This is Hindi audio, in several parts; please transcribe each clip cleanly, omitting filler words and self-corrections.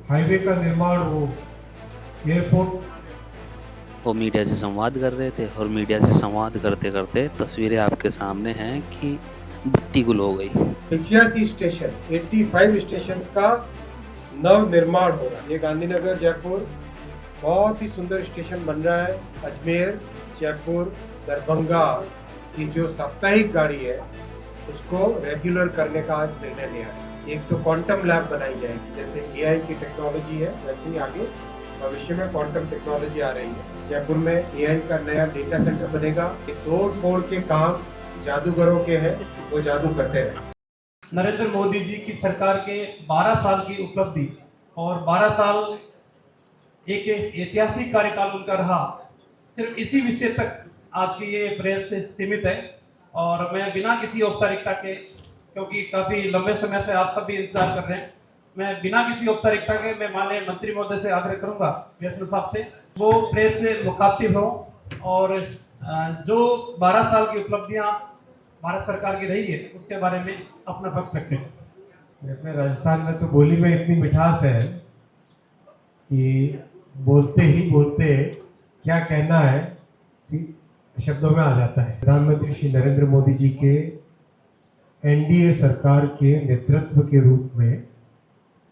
हाईवे का निर्माण हो, एयरपोर्ट। वो मीडिया से संवाद कर रहे थे और मीडिया से संवाद करते करते तस्वीरें आपके सामने हैं कि बत्ती गुल हो गई। 85 स्टेशन, 85 स्टेशन का नव निर्माण हो रहा है। ये गांधीनगर जयपुर बहुत ही सुंदर स्टेशन बन रहा है। अजमेर, जयपुर, दरभंगा की जो साप्ताहिक गाड़ी है उसको रेगुलर करने का आज निर्णय लिया है। एक तो क्वांटम लैब बनाई जाएगी, जैसे एआई की टेक्नोलॉजी है वैसे ही आगे भविष्य में क्वांटम टेक्नोलॉजी आ रही है। जयपुर में एआई का नया डेटा सेंटर बनेगा। ये तोड़ फोड़ के काम जादूगरों के हैं, वो जादू करते रहे। नरेंद्र मोदी जी की सरकार के 12 साल की उपलब्धि और 12 साल एक ऐतिहासिक कार्यकाल उनका रहा, सिर्फ इसी विषय तक आज की ये प्रेस से सीमित है। और मैं बिना किसी औपचारिकता के, क्योंकि काफ़ी लंबे समय से आप सभी इंतजार कर रहे हैं, मैं बिना किसी औपचारिकता के मैं माननीय मंत्री महोदय से आग्रह करूंगा, वैष्णव साहब से, वो प्रेस से मुखातिब हो और जो 12 साल की उपलब्धियां भारत सरकार की रही है उसके बारे में अपना पक्ष रखें। अपने राजस्थान में तो बोली में इतनी मिठास है कि बोलते ही बोलते क्या कहना है शब्दों में आ जाता है। प्रधानमंत्री श्री नरेंद्र मोदी जी के एनडीए सरकार के नेतृत्व के रूप में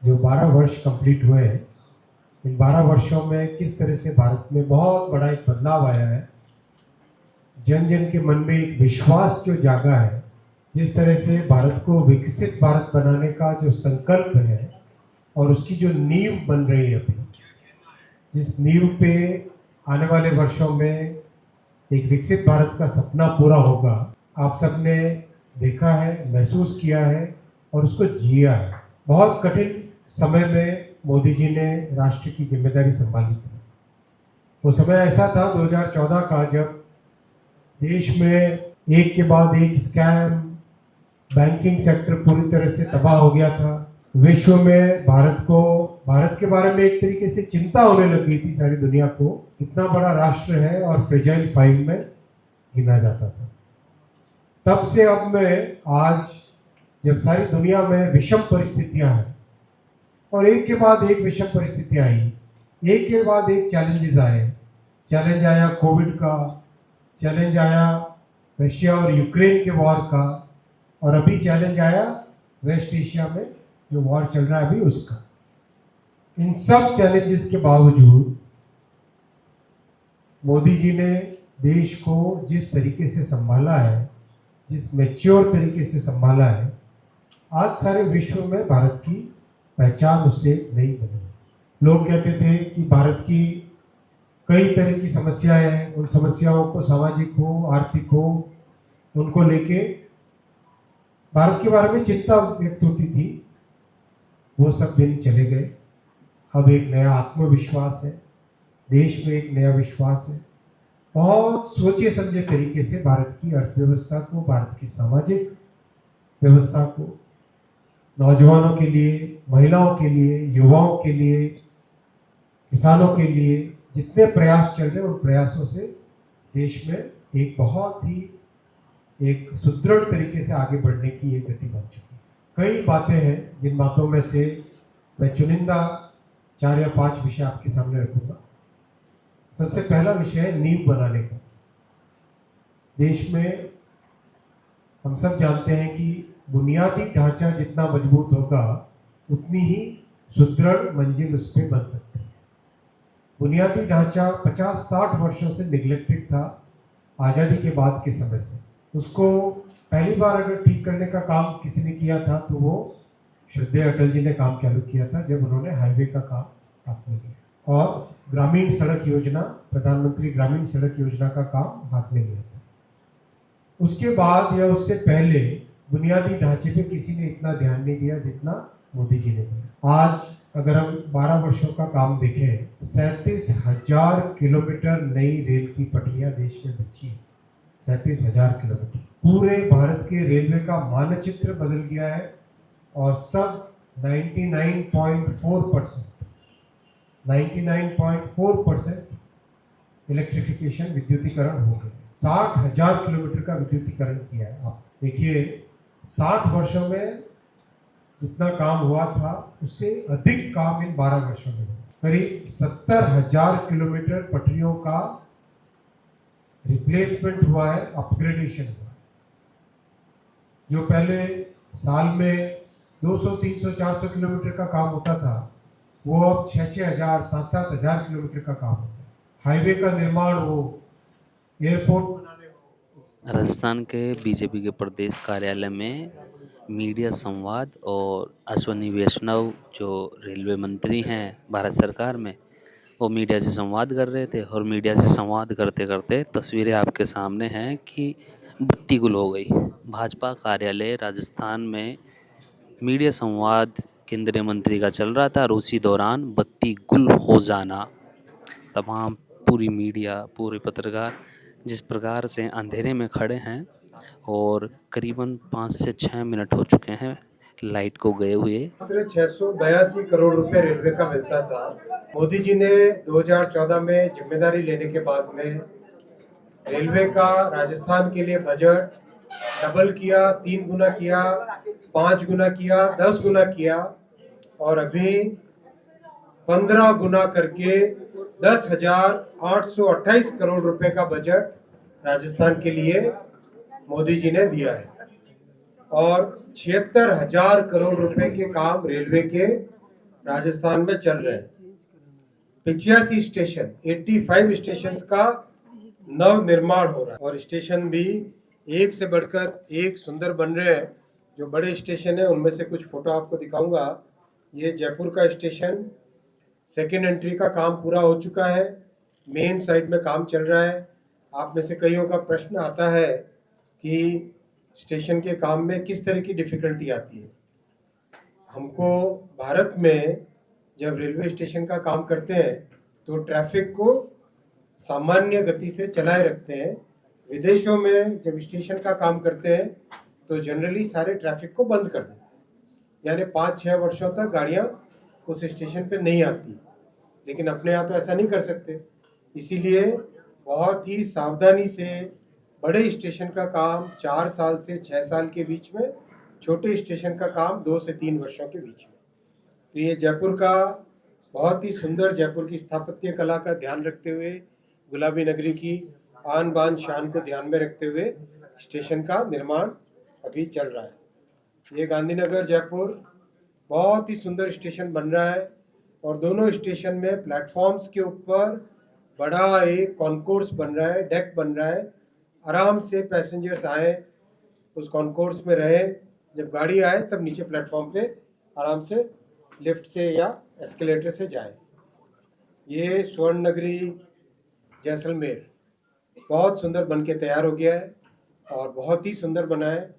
जो 12 वर्ष कंप्लीट हुए हैं, इन 12 वर्षों में किस तरह से भारत में बहुत बड़ा एक बदलाव आया है। जन जन के मन में एक विश्वास जो जागा है, जिस तरह से भारत को विकसित भारत बनाने का जो संकल्प है और उसकी जो नींव बन रही है अभी, जिस नींव पे आने वाले वर्षों में एक विकसित भारत का सपना पूरा होगा, आप सबने देखा है, महसूस किया है और उसको जिया है। बहुत कठिन समय में मोदी जी ने राष्ट्र की जिम्मेदारी संभाली थी। वो समय ऐसा था 2014 का, जब देश में एक के बाद एक स्कैम, बैंकिंग सेक्टर पूरी तरह से तबाह हो गया था। विश्व में भारत के बारे में एक तरीके से चिंता होने लग गई थी सारी दुनिया को। इतना बड़ा राष्ट्र है और फ्रेजाइल 5 में गिना जाता था। तब से अब में आज जब सारी दुनिया में विषम परिस्थितियां हैं और एक के बाद एक विषम परिस्थितियां आई, एक के बाद एक चैलेंजेस आए। चैलेंज आया कोविड का, चैलेंज आया रशिया और यूक्रेन के वॉर का, और अभी चैलेंज आया वेस्ट एशिया में जो वॉर चल रहा है अभी उसका। इन सब चैलेंजेस के बावजूद मोदी जी ने देश को जिस तरीके से संभाला है, जिस मैच्योर तरीके से संभाला है, आज सारे विश्व में भारत की पहचान उससे नहीं बनी। लोग कहते थे कि भारत की कई तरह की समस्याएं हैं, उन समस्याओं को सामाजिक हो, आर्थिक हो, उनको लेके भारत के बारे में चिंता व्यक्त होती थी। वो सब दिन चले गए। अब एक नया आत्मविश्वास है, देश में एक नया विश्वास है। बहुत सोचे समझे तरीके से भारत की अर्थव्यवस्था को, भारत की सामाजिक व्यवस्था को, नौजवानों के लिए, महिलाओं के लिए, युवाओं के लिए, किसानों के लिए जितने प्रयास चल रहे हैं, उन प्रयासों से देश में एक बहुत ही एक सुदृढ़ तरीके से आगे बढ़ने की एक गति बन चुकी है। कई बातें हैं जिन बातों में से मैं चुनिंदा 4 या 5 विषय आपके सामने रखूंगा। सबसे पहला विषय है नींव बनाने का। देश में हम सब जानते हैं कि बुनियादी ढांचा जितना मजबूत होगा उतनी ही सुदृढ़ मंजिल उस पर बन सकती है। बुनियादी ढांचा 50-60 वर्षों से निगलेक्टेड था आज़ादी के बाद के समय से। उसको पहली बार अगर ठीक करने का काम किसी ने किया था तो वो श्रद्धेय अटल जी ने काम चालू किया था, जब उन्होंने हाईवे का काम हाथ में लिया और ग्रामीण सड़क योजना, प्रधानमंत्री ग्रामीण सड़क योजना का काम हाथ में लिया था। उसके बाद या उससे पहले बुनियादी ढांचे पे किसी ने इतना ध्यान नहीं दिया जितना मोदी जी ने दिया। आज अगर हम 12 वर्षों का काम देखें, 37,000 किलोमीटर नई रेल की पटरियां देश में बिछी है। 37,000 किलोमीटर। पूरे भारत के रेलवे का मानचित्र बदल गया है और सब 99.4% इलेक्ट्रिफिकेशन, विद्युतीकरण हो गया। 60,000 किलोमीटर का विद्युतीकरण किया है। आप देखिए 60 वर्षों में जितना काम हुआ था उससे अधिक काम इन 12 वर्षों में हुआ। करीब 70,000 किलोमीटर पटरियों का रिप्लेसमेंट हुआ है, अपग्रेडेशन हुआ है। जो पहले साल में 200, 300, 400 किलोमीटर का काम होता था, वो अब 6,000, 7,000 किलोमीटर का काम होता है। हाईवे का निर्माण हो, एयरपोर्ट बनाने हो। राजस्थान के बीजेपी के प्रदेश कार्यालय में मीडिया संवाद और अश्वनी वैष्णव जो रेलवे मंत्री हैं भारत सरकार में, वो मीडिया से संवाद कर रहे थे और मीडिया से संवाद करते करते तस्वीरें आपके सामने हैं कि बत्ती गुल हो गई। भाजपा कार्यालय राजस्थान में मीडिया संवाद केंद्रीय मंत्री का चल रहा था और उसी दौरान बत्ती गुल हो जाना, तमाम पूरी मीडिया, पूरे पत्रकार जिस प्रकार से अंधेरे में खड़े हैं और करीबन 5 से 6 मिनट हो चुके हैं लाइट को गए हुए। मात्र 682 करोड़ रुपए रेलवे का मिलता था। मोदी जी ने 2014 में जिम्मेदारी लेने के बाद में रेलवे का राजस्थान के लिए बजट डबल किया, 3 गुना किया, 5 गुना किया, 10 गुना किया और अभी 15 गुना करके 10,828 करोड़ रुपए का बजट राजस्थान के लिए मोदी जी ने दिया है और 76,000 करोड़ रुपए के काम रेलवे के राजस्थान में चल रहे हैं। 85 स्टेशन, 85 स्टेशन का नव निर्माण हो रहा है और स्टेशन भी एक से बढ़कर एक सुंदर बन रहे हैं। जो बड़े स्टेशन है उनमें से कुछ फोटो आपको दिखाऊंगा। ये जयपुर का स्टेशन, सेकेंड एंट्री का काम पूरा हो चुका है, मेन साइड में काम चल रहा है। आप में से कईयों का प्रश्न आता है कि स्टेशन के काम में किस तरह की डिफिकल्टी आती है। हमको भारत में जब रेलवे स्टेशन का काम करते हैं तो ट्रैफिक को सामान्य गति से चलाए रखते हैं। विदेशों में जब स्टेशन का काम करते हैं तो जनरली सारे ट्रैफिक को बंद कर देते हैं, यानी 5-6 वर्षों तक गाड़ियां उस स्टेशन पे नहीं आती। लेकिन अपने यहाँ तो ऐसा नहीं कर सकते, इसीलिए बहुत ही सावधानी से बड़े स्टेशन का काम 4 साल से 6 साल के बीच में, छोटे स्टेशन का काम 2 से 3 वर्षों के बीच में। तो ये जयपुर का बहुत ही सुंदर, जयपुर की स्थापत्य कला का ध्यान रखते हुए, गुलाबी नगरी की आन बान शान को ध्यान में रखते हुए स्टेशन का निर्माण अभी चल रहा है। ये गांधीनगर जयपुर बहुत ही सुंदर स्टेशन बन रहा है और दोनों स्टेशन में प्लेटफॉर्म्स के ऊपर बड़ा एक कॉन्कोर्स बन रहा है, डेक बन रहा है। आराम से पैसेंजर्स आए, उस कॉन्कोर्स में रहे, जब गाड़ी आए तब नीचे प्लेटफॉर्म पे आराम से लिफ्ट से या एस्केलेटर से जाए। ये स्वर्ण नगरी जैसलमेर बहुत सुंदर बन के तैयार हो गया है और बहुत ही सुंदर बना है।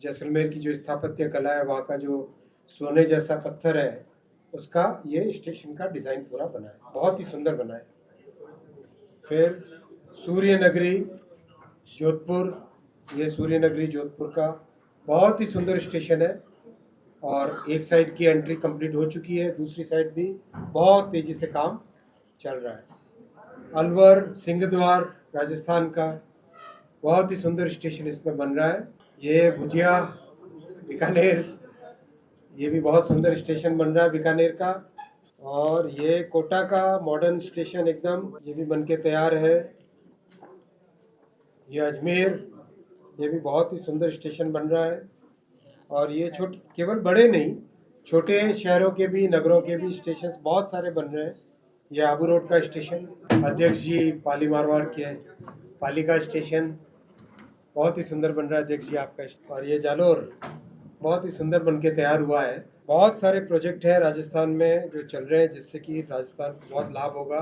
जैसलमेर की जो स्थापत्य कला है, वहाँ का जो सोने जैसा पत्थर है, उसका ये स्टेशन का डिज़ाइन पूरा बना है, बहुत ही सुंदर बना है। फिर सूर्य नगरी जोधपुर, ये सूर्य नगरी जोधपुर का बहुत ही सुंदर स्टेशन है और एक साइड की एंट्री कंप्लीट हो चुकी है, दूसरी साइड भी बहुत तेज़ी से काम चल रहा है। अलवर सिंहद्वार राजस्थान का बहुत ही सुंदर स्टेशन इसमें बन रहा है। ये भुजिया बीकानेर, ये भी बहुत सुंदर स्टेशन बन रहा है बीकानेर का। और ये कोटा का मॉडर्न स्टेशन एकदम, ये भी बन के तैयार है। ये अजमेर, ये भी बहुत ही सुंदर स्टेशन बन रहा है। और ये केवल बड़े नहीं, छोटे शहरों के भी, नगरों के भी स्टेशन बहुत सारे बन रहे हैं। ये आबू रोड का स्टेशन, अध्यक्ष जी पाली मारवाड़ के पाली का स्टेशन बहुत ही सुंदर बन रहा है अध्यक्ष जी आपका। और ये जालोर बहुत ही सुंदर बन के तैयार हुआ है। बहुत सारे प्रोजेक्ट हैं राजस्थान में जो चल रहे हैं जिससे कि राजस्थान को बहुत लाभ होगा।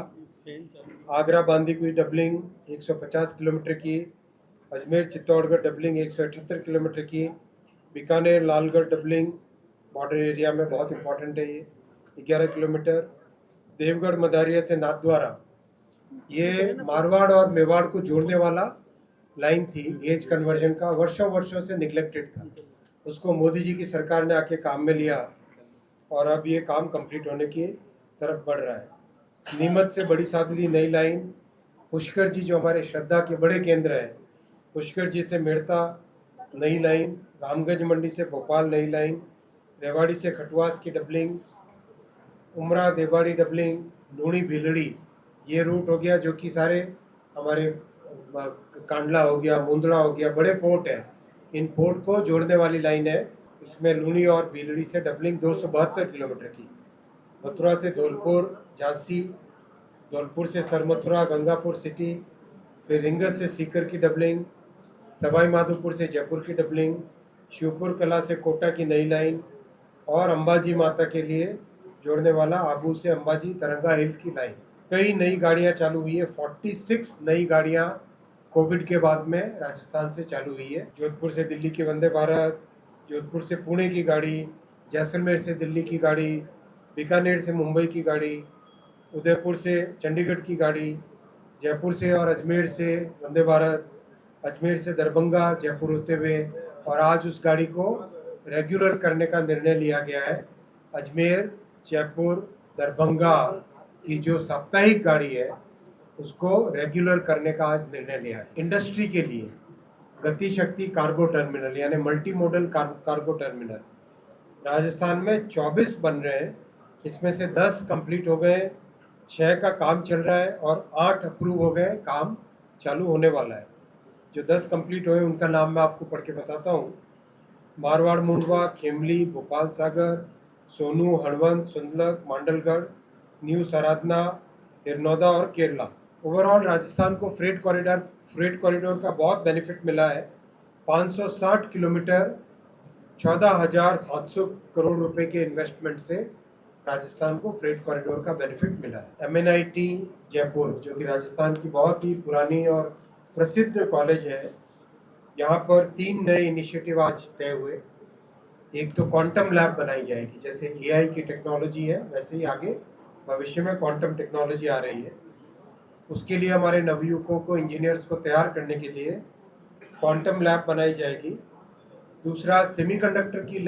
आगरा बांदीकुई डबलिंग 150 किलोमीटर की, अजमेर चित्तौड़गढ़ डबलिंग 178 किलोमीटर की, Bikaner Lalgarh doubling border area में बहुत इंपॉर्टेंट है, ये 11 किलोमीटर। देवगढ़ मदारिया से नाथद्वारा, ये मारवाड़ और मेवाड़ को जोड़ने वाला लाइन थी, गेज कन्वर्जन का वर्षों से निगलेक्टेड था। उसको मोदी जी की सरकार ने आके काम में लिया और अब ये काम कंप्लीट होने की तरफ बढ़ रहा है। नीमच से बड़ी सादली नई लाइन, पुष्कर जी जो हमारे श्रद्धा के बड़े केंद्र हैं, पुष्कर जी से मेड़ता नई लाइन, रामगंज मंडी से भोपाल नई लाइन, रेवाड़ी से खटवास की डबलिंग, उमरा देवाड़ी डबलिंग, लूणी भीलड़ी, ये रूट हो गया जो कि सारे हमारे कांडला हो गया, मुंदड़ा हो गया, बड़े पोर्ट हैं। इन पोर्ट को जोड़ने वाली लाइन है। इसमें लूणी और भीलड़ी से डबलिंग 272 किलोमीटर की, मथुरा से धौलपुर, झांसी, धौलपुर से सरमथुरा, गंगापुर सिटी, फिर रिंगस से सीकर की डबलिंग, सवाई माधोपुर से जयपुर की डबलिंग, शिवपुर कला से कोटा की नई लाइन और अंबाजी माता के लिए जोड़ने वाला आबू से अंबाजी तरंगा हिल की लाइन। कई नई गाड़ियां चालू हुई है। 46 नई गाड़ियां कोविड के बाद में राजस्थान से चालू हुई है। जोधपुर से दिल्ली की वंदे भारत, जोधपुर से पुणे की गाड़ी, जैसलमेर से दिल्ली की गाड़ी, बीकानेर से मुंबई की गाड़ी, उदयपुर से चंडीगढ़ की गाड़ी, जयपुर से और अजमेर से वंदे भारत, अजमेर से दरभंगा, जयपुर होते हुए, और आज उस गाड़ी को रेगुलर करने का निर्णय लिया गया है। अजमेर, जयपुर, दरभंगा की जो साप्ताहिक गाड़ी है उसको रेगुलर करने का आज निर्णय लिया है। इंडस्ट्री के लिए गति शक्ति कार्गो टर्मिनल यानी multi modal cargo terminal Rajasthan में 24 बन रहे हैं। इसमें से 10 कंप्लीट हो गए, 6 का काम चल रहा है और 8 अप्रूव हो गए, काम चालू होने वाला है। जो 10 कंप्लीट हुए उनका नाम मैं आपको पढ़ के बताता हूँ। मारवाड़ मुंडवा, खेमली, भोपाल सागर, सोनू, हड़वंत, सुंदलक, मांडलगढ़, न्यू सराधना, हिरनौदा और केरला। ओवरऑल राजस्थान को फ्रेट कॉरिडोर का बहुत बेनिफिट मिला है। 560 किलोमीटर 14,700 करोड़ रुपए के इन्वेस्टमेंट से राजस्थान को फ्रेट कॉरिडोर का बेनिफिट मिला है। MNIT जयपुर जो कि राजस्थान की बहुत ही पुरानी और प्रसिद्ध कॉलेज है, यहाँ पर 3 नए इनिशिएटिव आज तय हुए। एक तो क्वांटम लैब बनाई जाएगी, जैसे AI की टेक्नोलॉजी है वैसे ही आगे भविष्य में क्वांटम टेक्नोलॉजी आ रही है। उसके लिए हमारे नवयुवकों को, इंजीनियर्स को तैयार करने के लिए क्वांटम लैब बनाई जाएगी। दूसरा, सेमीकंडक्टर की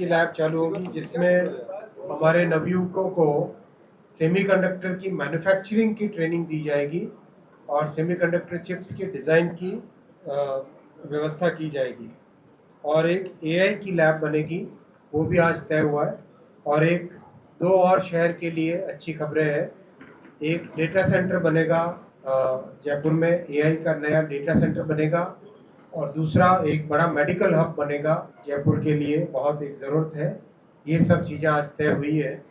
लैब चालू होगी जिसमें हमारे नवयुवकों को सेमीकंडक्टर की मैन्युफैक्चरिंग की ट्रेनिंग दी जाएगी और सेमीकंडक्टर चिप्स के डिज़ाइन की व्यवस्था की जाएगी। और एक AI की लैब बनेगी, वो भी आज तय हुआ है। और 2 और शहर के लिए अच्छी खबरें हैं। एक डेटा सेंटर बनेगा जयपुर में, AI का नया डेटा सेंटर बनेगा, और दूसरा एक बड़ा मेडिकल हब बनेगा जयपुर के लिए, बहुत एक ज़रूरत है। ये सब चीज़ें आज तय हुई है।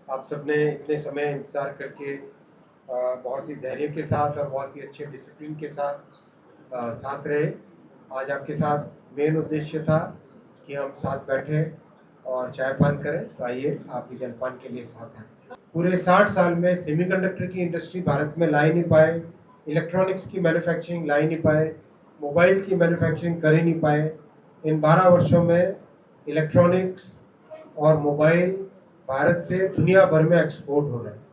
आप सबने इतने समय इंतज़ार करके बहुत ही धैर्य के साथ और बहुत ही अच्छे डिसिप्लिन के साथ रहे। आज आपके साथ मेन उद्देश्य था कि हम साथ बैठें और चाय पान करें, तो आइए आप भी जलपान के लिए साथ आए। पूरे 60 साल में सेमीकंडक्टर की इंडस्ट्री भारत में ला ही नहीं पाए, इलेक्ट्रॉनिक्स की मैन्युफैक्चरिंग ला ही नहीं पाए, मोबाइल की मैन्युफैक्चरिंग कर ही नहीं पाए। इन 12 वर्षों में इलेक्ट्रॉनिक्स और मोबाइल भारत से दुनिया भर में एक्सपोर्ट हो रहे हैं।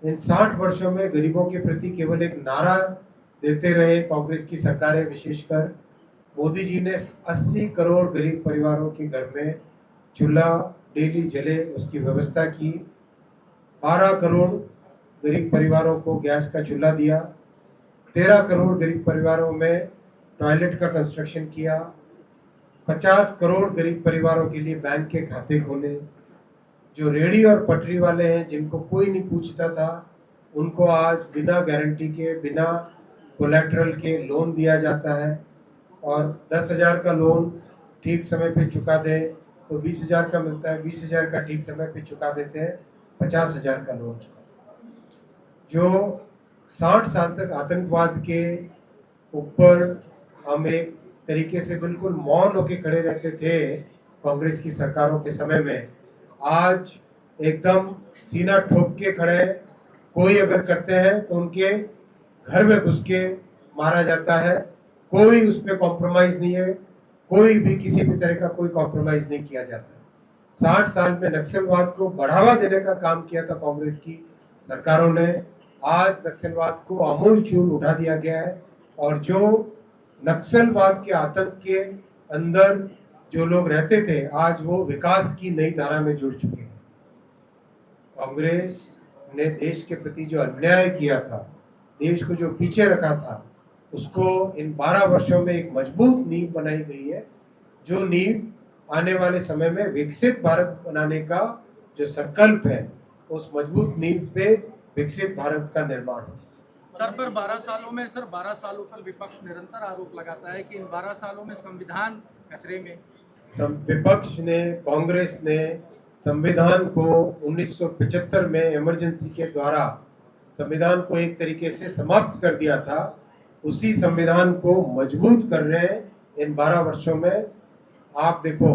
इन 60 वर्षों में गरीबों के प्रति केवल एक नारा देते रहे कांग्रेस की सरकारें, विशेषकर मोदी जी ने 80 करोड़ गरीब परिवारों के घर में चूल्हा डेली जले उसकी व्यवस्था की। 12 करोड़ गरीब परिवारों को गैस का चूल्हा दिया। 13 करोड़ गरीब परिवारों में टॉयलेट का कंस्ट्रक्शन किया। 50 करोड़ गरीब परिवारों के लिए बैंक के खाते खोले। जो रेहड़ी और पटरी वाले हैं, जिनको कोई नहीं पूछता था, उनको आज बिना गारंटी के, बिना कोलेट्रल के लोन दिया जाता है। और 10,000 का लोन ठीक समय पे चुका दें तो 20,000 का मिलता है, 20,000 का ठीक समय पे चुका देते हैं, 50,000 का लोन चुका। जो 60 साल तक आतंकवाद के ऊपर हम एक तरीके से बिल्कुल मौन होकर खड़े रहते थे कांग्रेस की सरकारों के समय में, आज एकदम सीना ठोक के खड़े। कोई अगर करते हैं तो उनके घर में घुस के मारा जाता है। कोई उस पर कॉम्प्रोमाइज नहीं है, कोई भी किसी भी तरह का कोई कॉम्प्रोमाइज नहीं किया जाता। 60 साल में नक्सलवाद को बढ़ावा देने का काम किया था कांग्रेस की सरकारों ने। आज नक्सलवाद को आमूलचूल उठा दिया गया है और जो नक्सलवाद के आतंक के अंदर जो लोग रहते थे, आज वो विकास की नई धारा में जुड़ चुके हैं। कांग्रेस ने देश के प्रति जो अन्याय किया था, देश को जो पीछे रखा था, उसको इन 12 वर्षों में एक मजबूत नींव बनाई गई है, जो नींव आने वाले समय में विकसित भारत बनाने का जो संकल्प है, उस मजबूत नींव पे विकसित भारत का निर्माण हो। सर, पर 12 सालों में सर 12 सालों पर विपक्ष निरंतर आरोप लगाता है कि इन 12 सालों में संविधान खतरे में। विपक्ष ने, कांग्रेस ने संविधान को 1975 में इमरजेंसी के द्वारा संविधान को एक तरीके से समाप्त कर दिया था। उसी संविधान को मजबूत कर रहे हैं इन 12 वर्षों में। आप देखो,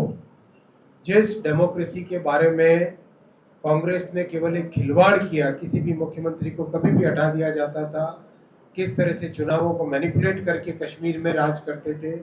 जिस डेमोक्रेसी के बारे में कांग्रेस ने केवल एक खिलवाड़ किया, किसी भी मुख्यमंत्री को कभी भी हटा दिया जाता था, किस तरह से चुनावों को मैनिपुलेट करके कश्मीर में राज करते थे,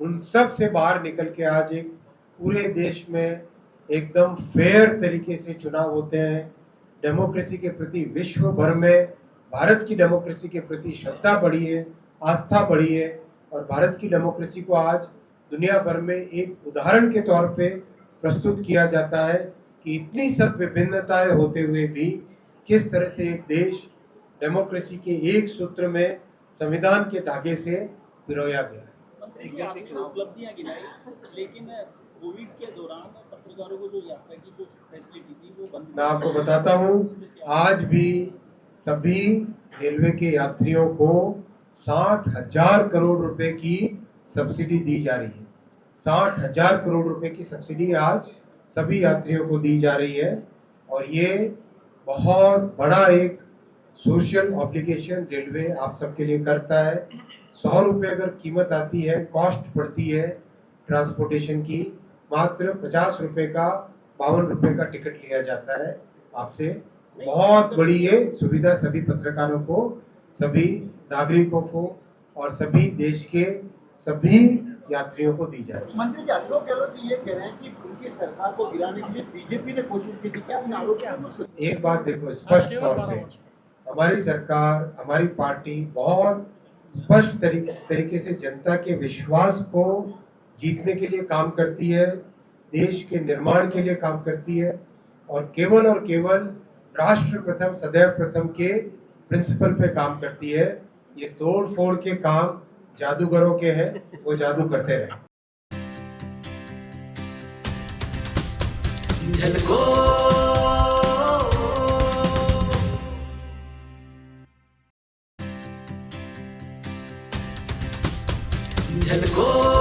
उन सब से बाहर निकल के आज एक पूरे देश में एकदम फेयर तरीके से चुनाव होते हैं। डेमोक्रेसी के प्रति विश्व भर में भारत की डेमोक्रेसी के प्रति श्रद्धा बढ़ी है, आस्था बढ़ी है, और भारत की डेमोक्रेसी को आज दुनिया भर में एक उदाहरण के तौर पे प्रस्तुत किया जाता है कि इतनी सब विभिन्नताएं होते हुए भी किस तरह से एक देश डेमोक्रेसी के एक सूत्र में, संविधान के धागे से पिरोया गया है। मंत्री जी, आपने उपलब्धियां गिनाई, लेकिन कोविड के दौरान पत्रकारों को जो यात्रा की जो फैसिलिटी थी वो बंद। मैं आपको बताता हूँ, आज भी सभी रेलवे के यात्रियों को 60,000 करोड़ रुपए की सब्सिडी दी जा रही है। 60,000 करोड़ रुपए की सब्सिडी आज सभी यात्रियों को दी जा रही है, और ये बहुत बड़ा एक सोशल ऑब्लिगेशन रेलवे आप सबके लिए करता है। 100 रुपये अगर कीमत आती है, कॉस्ट पड़ती है ट्रांसपोर्टेशन की, मात्र 50 रुपये का, 52 रुपये का टिकट लिया जाता है आपसे। बहुत बड़ी ये सुविधा सभी पत्रकारों को, सभी नागरिकों को और सभी देश के सभी यात्रियों को दी जाए। मंत्री जी, अशोक गहलोत ये कह रहे हैं कि उनकी सरकार को गिराने के लिए बीजेपी ने कोशिश की थी, क्या आरोप है? एक बात देखो, स्पष्ट तौर पे हमारी सरकार, हमारी पार्टी बहुत स्पष्ट तरीके से जनता के विश्वास को जीतने के लिए काम करती है, देश के निर्माण के लिए काम करती है, और केवल राष्ट्र प्रथम सदैव प्रथम के प्रिंसिपल पे काम करती है। ये तोड़ फोड़ के काम जादूगरों के हैं, वो जादू करते रहे। झलको